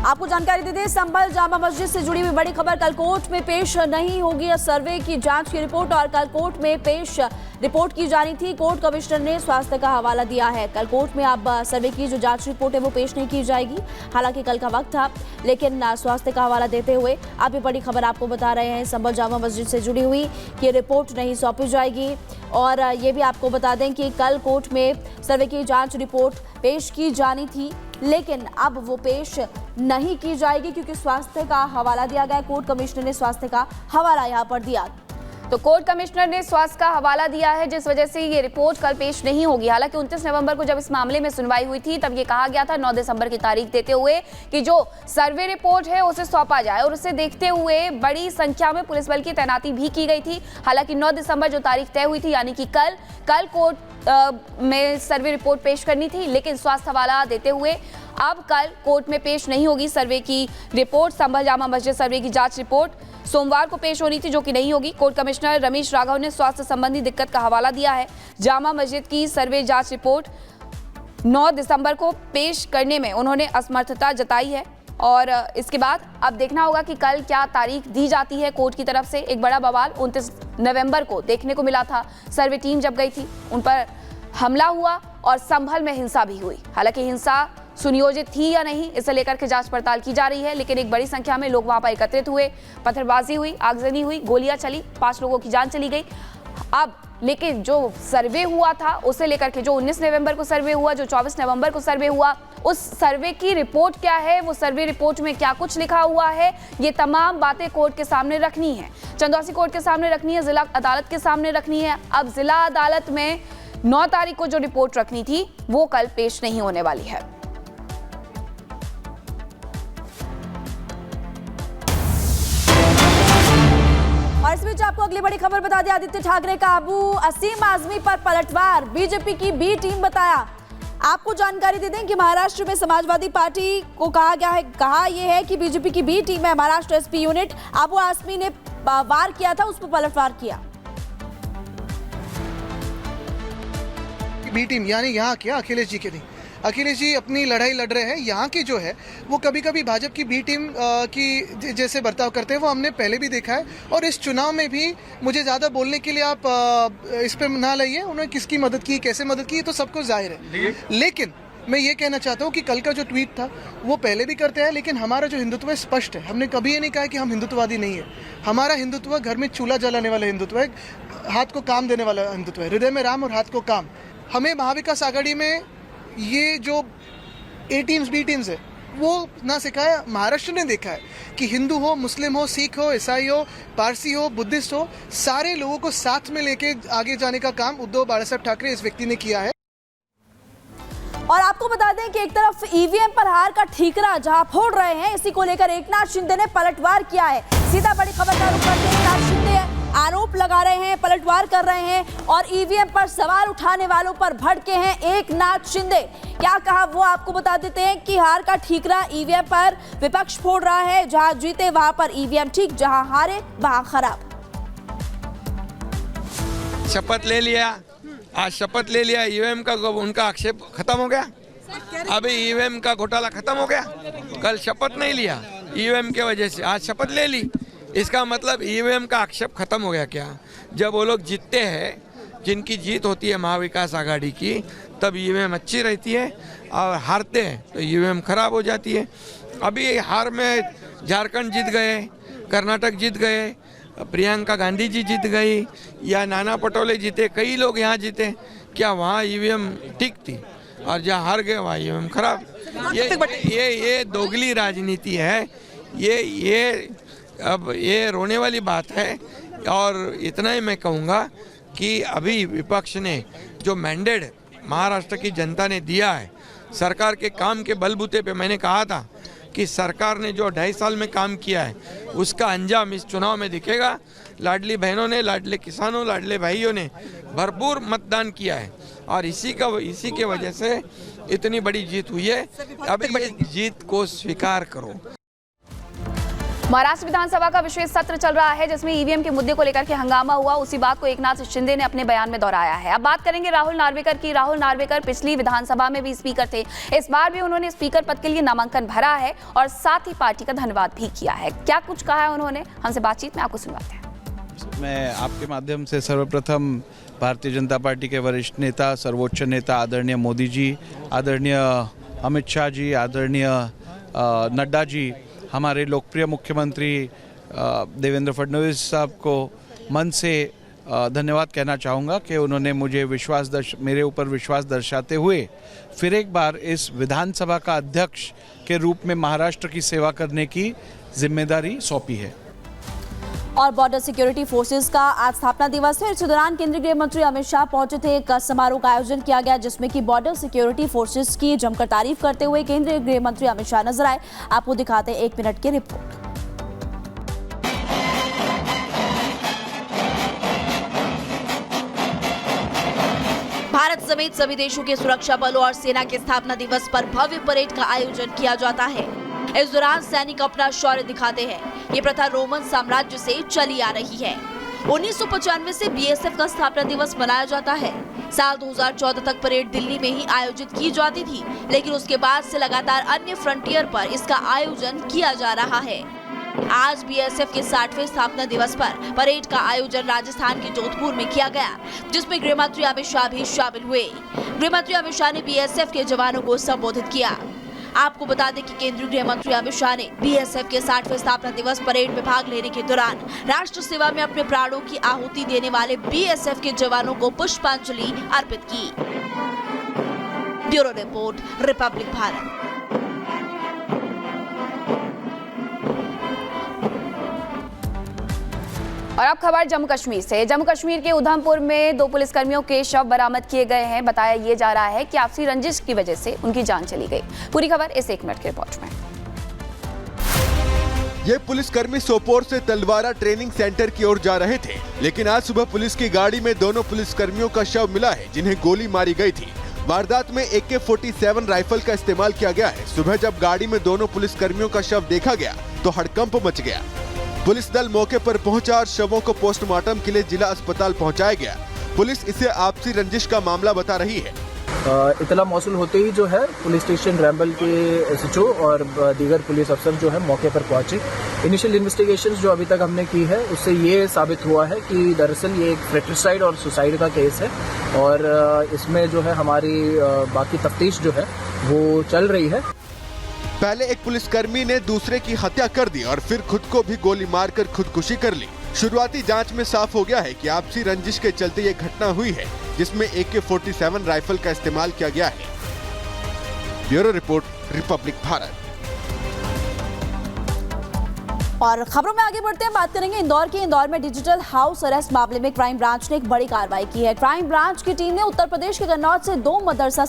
आपको जानकारी दे दें, संभल जामा मस्जिद से जुड़ी हुई बड़ी खबर। कल कोर्ट में पेश नहीं होगी सर्वे की जांच की रिपोर्ट, और कल कोर्ट में पेश रिपोर्ट की जानी थी। कोर्ट कमिश्नर ने स्वास्थ्य का हवाला दिया है। कल कोर्ट में अब सर्वे की जो जांच रिपोर्ट है वो पेश नहीं की जाएगी। हालांकि कल का वक्त था, लेकिन स्वास्थ्य का हवाला देते हुए अब ये बड़ी खबर आपको बता रहे हैं। संभल जामा मस्जिद से जुड़ी हुई कि रिपोर्ट नहीं सौंपी जाएगी। और ये भी आपको बता दें कि कल कोर्ट में सर्वे की जांच रिपोर्ट पेश की जानी थी, लेकिन अब वो पेश नहीं की जाएगी क्योंकि स्वास्थ्य का हवाला दिया गया। कोर्ट कमिश्नर ने स्वास्थ्य का हवाला यहाँ पर दिया। तो कोर्ट कमिश्नर ने स्वास्थ्य का हवाला दिया है, जिस वजह से ये रिपोर्ट कल पेश नहीं होगी। हालांकि 29 नवंबर को जब इस मामले में सुनवाई हुई थी तब ये कहा गया था 9 दिसंबर की तारीख देते हुए कि जो सर्वे रिपोर्ट है उसे सौंपा जाए, और उसे देखते हुए बड़ी संख्या में पुलिस बल की तैनाती भी की गई थी। हालांकि 9 दिसंबर जो तारीख तय हुई थी, यानी कि कल कोर्ट में सर्वे रिपोर्ट पेश करनी थी, लेकिन स्वास्थ्य हवाला देते हुए अब कल कोर्ट में पेश नहीं होगी सर्वे की रिपोर्ट। संभल जामा मस्जिद सर्वे की जांच रिपोर्ट सोमवार को पेश होनी थी, जो कि नहीं होगी। कोर्ट कमिश्नर रमेश राघव ने स्वास्थ्य संबंधी दिक्कत का हवाला दिया है। जामा मस्जिद की सर्वे जांच रिपोर्ट 9 दिसंबर को पेश करने में उन्होंने असमर्थता जताई है, और इसके बाद अब देखना होगा कि कल क्या तारीख दी जाती है कोर्ट की तरफ से। एक बड़ा बवाल 29 नवंबर को देखने को मिला था। सर्वे टीम जब गई थी, उन पर हमला हुआ और संभल में हिंसा भी हुई। हालांकि हिंसा सुनियोजित थी या नहीं, इसे लेकर के जांच पड़ताल की जा रही है, लेकिन एक बड़ी संख्या में लोग वहां पर एकत्रित हुए, पत्थरबाजी हुई, आगजनी हुई, गोलियां चली, 5 लोगों की जान चली गई। अब लेकिन जो सर्वे हुआ था उसे लेकर के, जो 19 नवंबर को सर्वे हुआ, जो 24 नवंबर को सर्वे हुआ, उस सर्वे की रिपोर्ट क्या है, वो सर्वे रिपोर्ट में क्या कुछ लिखा हुआ है, ये तमाम बातें कोर्ट के सामने रखनी है। चंदौसी कोर्ट के सामने रखनी है, जिला अदालत के सामने रखनी है। अब जिला अदालत में 9 तारीख को जो रिपोर्ट रखनी थी वो कल पेश नहीं होने वाली है। और इस बीच आपको अगली बड़ी खबर बता दें, आदित्य ठाकरे का अबू असीम आजमी पर पलटवार, बीजेपी की बी टीम बताया। आपको जानकारी दे दें कि महाराष्ट्र में समाजवादी पार्टी को कहा यह है कि बीजेपी की बी टीम है, महाराष्ट्र एसपी यूनिट, अबू आसमी ने वार किया था, उस पर पलटवार किया। बी टीम यानी यहाँ क्या अखिलेश जी के नहीं, अखिलेश जी अपनी लड़ाई लड़ रहे हैं। यहाँ की जो है वो कभी कभी भाजपा की बी टीम की जैसे बर्ताव करते हैं वो हमने पहले भी देखा है, और इस चुनाव में भी मुझे ज़्यादा बोलने के लिए आप इस पर ना लाइए। उन्होंने किसकी मदद की, कैसे मदद की, तो सबको जाहिर है। लेकिन मैं ये कहना चाहता हूँ कि कल का जो ट्वीट था वो पहले भी करते हैं, लेकिन हमारा जो हिंदुत्व है स्पष्ट है। हमने कभी ये नहीं कहा कि हम हिंदुत्ववादी नहीं है। हमारा हिंदुत्व घर में चूल्हा जलाने वाला हिंदुत्व है, हाथ को काम देने वाला हिंदुत्व है, हृदय में राम और हाथ को काम। हमें महाविकास आघाड़ी में ये जो ए टीम्स बी टीम्स है वो ना सिखाया, महाराष्ट्र ने देखा है कि हिंदू हो, मुस्लिम हो, सिख हो, ईसाई हो, पारसी हो, बुद्धिस्ट हो, सारे लोगों को साथ में लेके आगे जाने का काम उद्धव बाला साहब ठाकरे इस व्यक्ति ने किया है। और आपको बता दें कि एक तरफ ईवीएम पर हार का ठीकरा जहां फोड़ रहे हैं, इसी को लेकर एकनाथ शिंदे ने पलटवार किया है। सीधा बड़ी खबर का रुख करते हैं, एकनाथ शिंदे आरोप लगा रहे हैं, पलटवार कर रहे हैं, और ईवीएम पर सवाल उठाने वालों पर भड़के हैं एकनाथ शिंदे। क्या कहा वो आपको बता देते हैं कि हार का ठीकरा ईवीएम पर विपक्ष फोड़ रहा है, जहां जीते वहां पर ईवीएम ठीक, जहां हारे वहां खराब। शपथ ले लिया, आज शपथ ले लिया, ईवीएम का उनका आक्षेप खत्म हो गया। अभी ईवीएम का घोटाला खत्म हो गया। कल शपथ नहीं लिया ईवीएम के वजह से, आज शपथ ले ली, इसका मतलब ईवीएम का आक्षेप खत्म हो गया क्या? जब वो लोग जीतते हैं, जिनकी जीत होती है महाविकास आघाड़ी की, तब ईवीएम अच्छी रहती है, और हारते हैं तो ईवीएम खराब हो जाती है। अभी हार में झारखंड जीत गए, कर्नाटक जीत गए, प्रियंका गांधी जी जीत गई, या नाना पटोले जीते, कई लोग यहाँ जीते, क्या वहाँ ईवीएम ठीक थी? और जहाँ हार गए वहाँ ईवीएम खराब। ये दोगली राजनीति है। ये अब ये रोने वाली बात है। और इतना ही मैं कहूँगा कि अभी विपक्ष ने जो मैंडेट महाराष्ट्र की जनता ने दिया है सरकार के काम के बलबूते पे, मैंने कहा था कि सरकार ने जो 2.5 साल में काम किया है उसका अंजाम इस चुनाव में दिखेगा। लाडली बहनों ने, लाडले किसानों, लाडले भाइयों ने भरपूर मतदान किया है, और इसी के वजह से इतनी बड़ी जीत हुई है। अब इस जीत को स्वीकार करो। महाराष्ट्र विधानसभा का विशेष सत्र चल रहा है जिसमें ईवीएम के मुद्दे को लेकर के हंगामा हुआ। उसी बात को एकनाथ शिंदे ने अपने बयान में दोहराया है। अब बात करेंगे राहुल नार्वेकर की। राहुल नार्वेकर पिछली विधानसभा में भी स्पीकर थे। इस बार भी उन्होंने स्पीकर पद के लिए नामांकन भरा है और साथ ही पार्टी का धन्यवाद भी किया है। क्या कुछ कहा है उन्होंने, हमसे बातचीत में आपको सुनवाते हैं। मैं आपके माध्यम से सर्वप्रथम भारतीय जनता पार्टी के वरिष्ठ नेता, सर्वोच्च नेता आदरणीय मोदी जी, आदरणीय अमित शाह जी, आदरणीय नड्डा जी, हमारे लोकप्रिय मुख्यमंत्री देवेंद्र फडणवीस साहब को मन से धन्यवाद कहना चाहूँगा कि उन्होंने मुझे मेरे ऊपर विश्वास दर्शाते हुए फिर एक बार इस विधानसभा का अध्यक्ष के रूप में महाराष्ट्र की सेवा करने की जिम्मेदारी सौंपी है। और बॉर्डर सिक्योरिटी फोर्सेस का आज स्थापना दिवस है। इस दौरान केंद्रीय गृह मंत्री अमित शाह पहुंचे थे। एक समारोह का आयोजन किया गया जिसमें कि बॉर्डर सिक्योरिटी फोर्सेस की जमकर तारीफ करते हुए केंद्रीय गृह मंत्री अमित शाह नजर आए। आपको दिखाते हैं 1 मिनट की रिपोर्ट। भारत समेत सभी देशों के सुरक्षा बलों और सेना के स्थापना दिवस पर भव्य परेड का आयोजन किया जाता है। इस दौरान सैनिक अपना शौर्य दिखाते हैं। ये प्रथा रोमन साम्राज्य से चली आ रही है। 1995 से बीएसएफ का स्थापना दिवस मनाया जाता है। साल 2014 तक परेड दिल्ली में ही आयोजित की जाती थी, लेकिन उसके बाद से लगातार अन्य फ्रंटियर पर इसका आयोजन किया जा रहा है। आज बीएसएफ के 60वें स्थापना दिवस पर परेड का आयोजन राजस्थान के जोधपुर में किया गया, जिसमें गृह मंत्री अमित शाह भी शामिल हुए। गृह मंत्री अमित शाह ने बीएसएफ के जवानों को संबोधित किया। आपको बता दें कि केंद्रीय गृह मंत्री अमित शाह ने बीएसएफ के 60वें स्थापना दिवस परेड में भाग लेने के दौरान राष्ट्र सेवा में अपने प्राणों की आहुति देने वाले बीएसएफ के जवानों को पुष्पांजलि अर्पित की। Bureau report, Republic Bharat. और अब खबर जम्मू कश्मीर से। जम्मू कश्मीर के उधमपुर में 2 पुलिसकर्मियों के शव बरामद किए गए हैं। बताया ये जा रहा है कि आपसी रंजिश की वजह से उनकी जान चली गई। पूरी खबर इस 1 मिनट की रिपोर्ट में। ये पुलिसकर्मी सोपोर से तलवारा ट्रेनिंग सेंटर की ओर जा रहे थे, लेकिन आज सुबह पुलिस की गाड़ी में दोनों पुलिसकर्मियों का शव मिला है जिन्हें गोली मारी गई थी। वारदात में AK-47 राइफल का इस्तेमाल किया गया है। सुबह जब गाड़ी में दोनों पुलिसकर्मियों का शव देखा गया तो हड़कंप मच गया। पुलिस दल मौके पर पहुंचा और शवों को पोस्टमार्टम के लिए जिला अस्पताल पहुंचाया गया। पुलिस इसे आपसी रंजिश का मामला बता रही है। इतला मौसूल होते ही जो है पुलिस स्टेशन रैम्बल के SHO और दीगर पुलिस अफसर जो है मौके पर पहुंचे। इनिशियल इन्वेस्टिगेशंस जो अभी तक हमने की है उससे ये साबित हुआ है कि दरअसल ये एक फ्रेट्रिसाइड और सुसाइड का केस है और इसमें जो है हमारी बाकी तफ्तीश जो है वो चल रही है। पहले एक पुलिसकर्मी ने दूसरे की हत्या कर दी और फिर खुद को भी गोली मारकर खुदकुशी कर ली। शुरुआती जांच में साफ हो गया है कि आपसी रंजिश के चलते ये घटना हुई है, जिसमें AK-47 राइफल का इस्तेमाल किया गया है। Bureau report, Republic Bharat. और खबरों में आगे बढ़ते हैं, बात करेंगे इंदौर में डिजिटल हाउस अरेस्ट मामले में क्राइम ब्रांच ने एक बड़ी कार्रवाई की है। क्राइम ब्रांच की टीम ने उत्तर प्रदेश के कन्नौज से 2 मदरसा